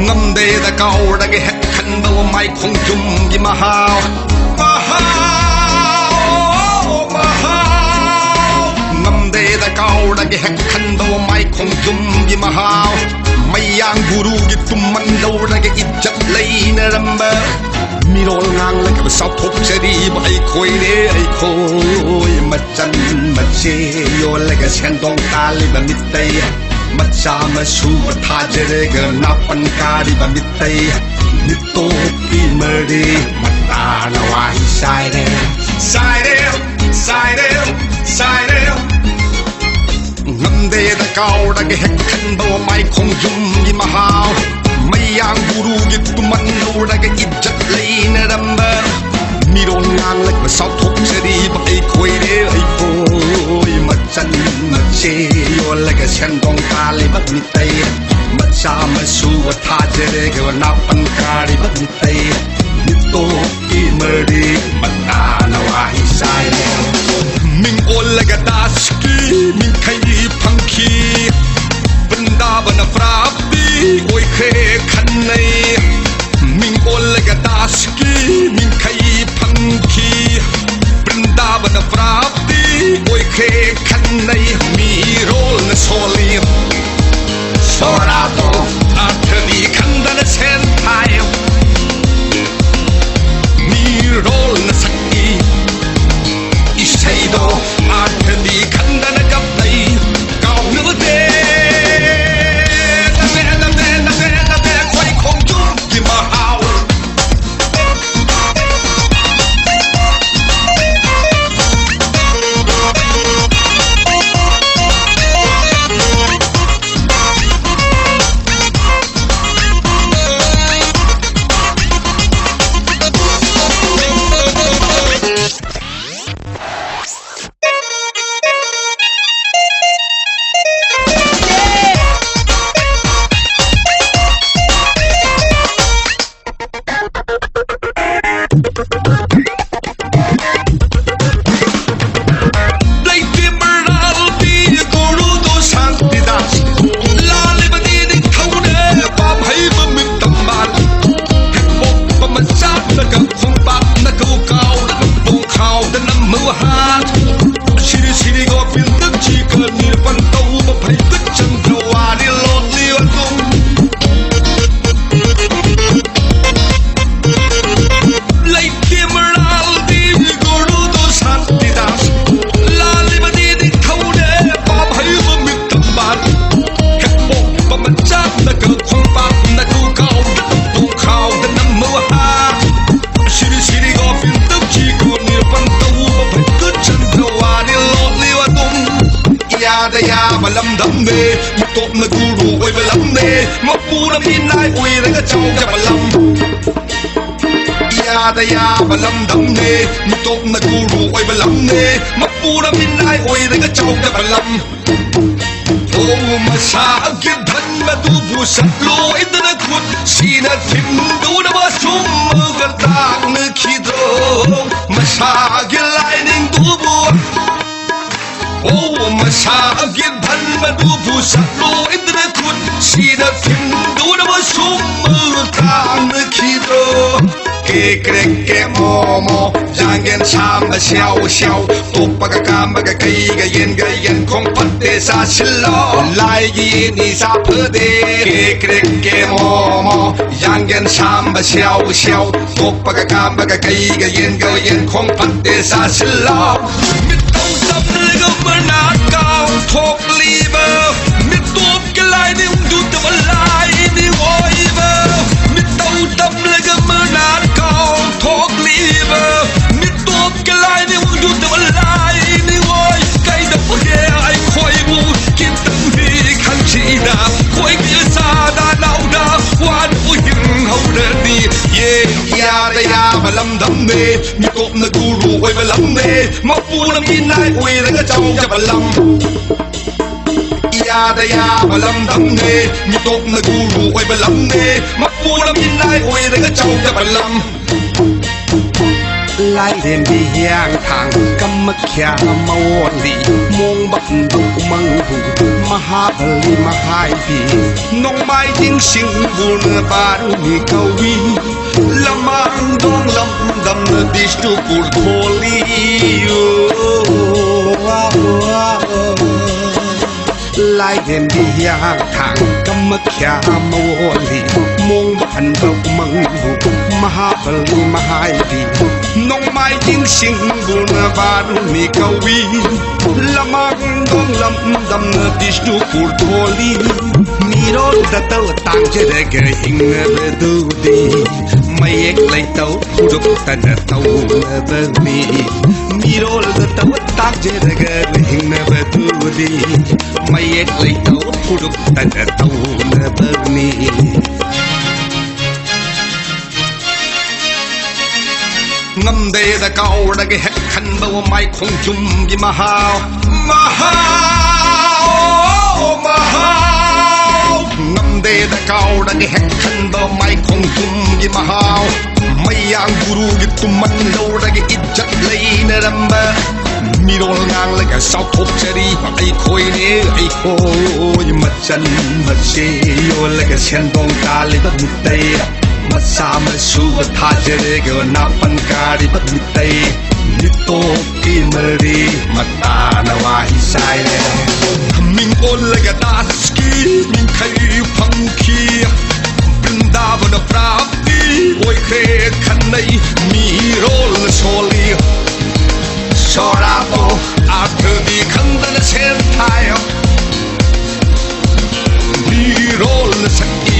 งำเดตะเกาดักเห็ดขันเบาไม่คงจุ่มยิมาฮาวงำเดตะเกาดักเห็ดขันเบาไม่คงจุ่มยิมาฮาวไม่ยางบูรูกิตุมันเดาดักอิจับเลยนรำเบมีโรงงานแล้วก็สาวทบเสดีไอ้คอยเด้ไอ้คอยมาจันมาเชยโยแล้วก็เสียงดองตาลิบมิตเตยมาจามาชูมาทาเจเรกนับปันการิบมิตเตยนิโตปีเมรีมาตาลาวาฮิสายเร็วสายเร็วสายเร็วสายเร็วงำเดตะเกาดักเห็ดขันเบาไม่คงยุ่มยิมาฮาวไม่ยางบูรูกิตุมันโนดักอิจัดเลยนรำเบมีโรงงานแล้วก็สาวทบเสดีไอ้คอยเด้ไอ้คอยมาจันมาเชยโยแล้วก็เสียงดองตาลิบมิตเตยมาจามาชูว่าทาเจเรกว่านับปันการิบมิตเตยนิโตปีเมรีมาตาลาวาฮิสายเร็วมิงโอแล้วก็ดาสกีมิงขยี้พังคีบรรดาบรรดาฟราบีโอยเคขันในมิงโอแล้วก็ดาสกีมิงขยี้พังคีบรรดาบรรดาฟราบีโอยเคขันในมีโรลนโซลีโซราโตอาเธอดีขันดันเซนไทยมีโรลนสักอีอิเซโดอาเธอดีขันดันกับไตเก่าเนื้อเดมาลำดำเนมาตบมากูรูไว้มาลำเนมาปูน้ำพินนายอุยแล้วก็เจ้าจะมาลำยาแต่ยามาลำดำเนมาตบมากูรูไว้มาลำเนมาปูน้ำพินนายอุยแล้วก็เจ้าจะมาลำโอ้มาสากิทันมาดูผู้สัตว์ลอยตะคุดสีนัดทิมดูนะว่าสุ่มมือกันต่างนึกคิดมาสากิไลนิ่งดูบัวโอ้มาสากิทันมาดูผู้สัตว์ลอยตะคุดสีนัดทิมดูนะว่าสุ่มมือต่างนึกคิดเกรกเกมโมจางเงินชามมาเชียวเชียวตุปกะกามปะกะไกกะเย็นคงปัดเตซาชิลโลลายยีนี่ซาเพอเดเกรกเกมโมจางเงินชามมาเชียวตุปกะกามปะกะไกกะเย็นคงปัดเตซาชิลโลมิตต้องซับเลยก็มานาเก่าทกลีเบอร์มิตตุบกะไลนี่ดูตะวันไลนี่วอยเบอร์มิตต้องซับเลยก็มานาทอกลีเบอร์มิตตัวกลายในวันดูแต่วันลายในวอยไกลดับเดียไอ้คอยบูกินตั้งดีขันชีดาคอยเกียซาดาดาวดาวานผู้หญิงเขาเดินดีเย่ยาแต่ยามาลำดำเนมีกบนะกูรู้ไว้มาลำเนมาปูน้ำกินนายอุยแล้วก็เจ้าจะมาลำยาแต่ยามาลำดำเนมีกบนะกูรู้ไว้มาลำเนมาปูน้ำกินนายอุยแล้วก็เจ้าจะมาลำ lại đến đi giang thang cầm mắc khia màu lì mong bắc đục măng hù Mahabali Mahavi nong mai ding sing bun baru ni kawi lamang dong lam dam dishtu pur tholi lại đến đi giang thang cầm mắc khia màu lì mong bắc đục măng hù Mahabali Mahavi nong mai ding sing bun baru ni kawi lamang dong lam dam dishtu pur tholi mirol da tau tang je de ge hing be du di mai ek lai tau puruk tan tau be mi mirol da tau tang je de ge hing be du di mai ek lai tau puruk tan tau be mi ngâm đê đã cao đã cái hết khăn bao mai không chung với mahao ngâm đê đã cao đã cái hết khăn bao mai không chung với mahao mày ang guru gitu man đâu đã cái ít chất lấy nè đâm ba mi đôi ngang lại cả sao thốt chơi đi ai khôi nè ai khôi mặt chân mặt xe yo lại cả sen bông ta lấy bắt tay Masama suga thajere napan kari bat mitai nito kimari mata na wahi sai ming olaga daski ming khai phangki Vrindavan prapti oi khe khanai mi rol soli sorato athdi khandan sen thai mi rol sak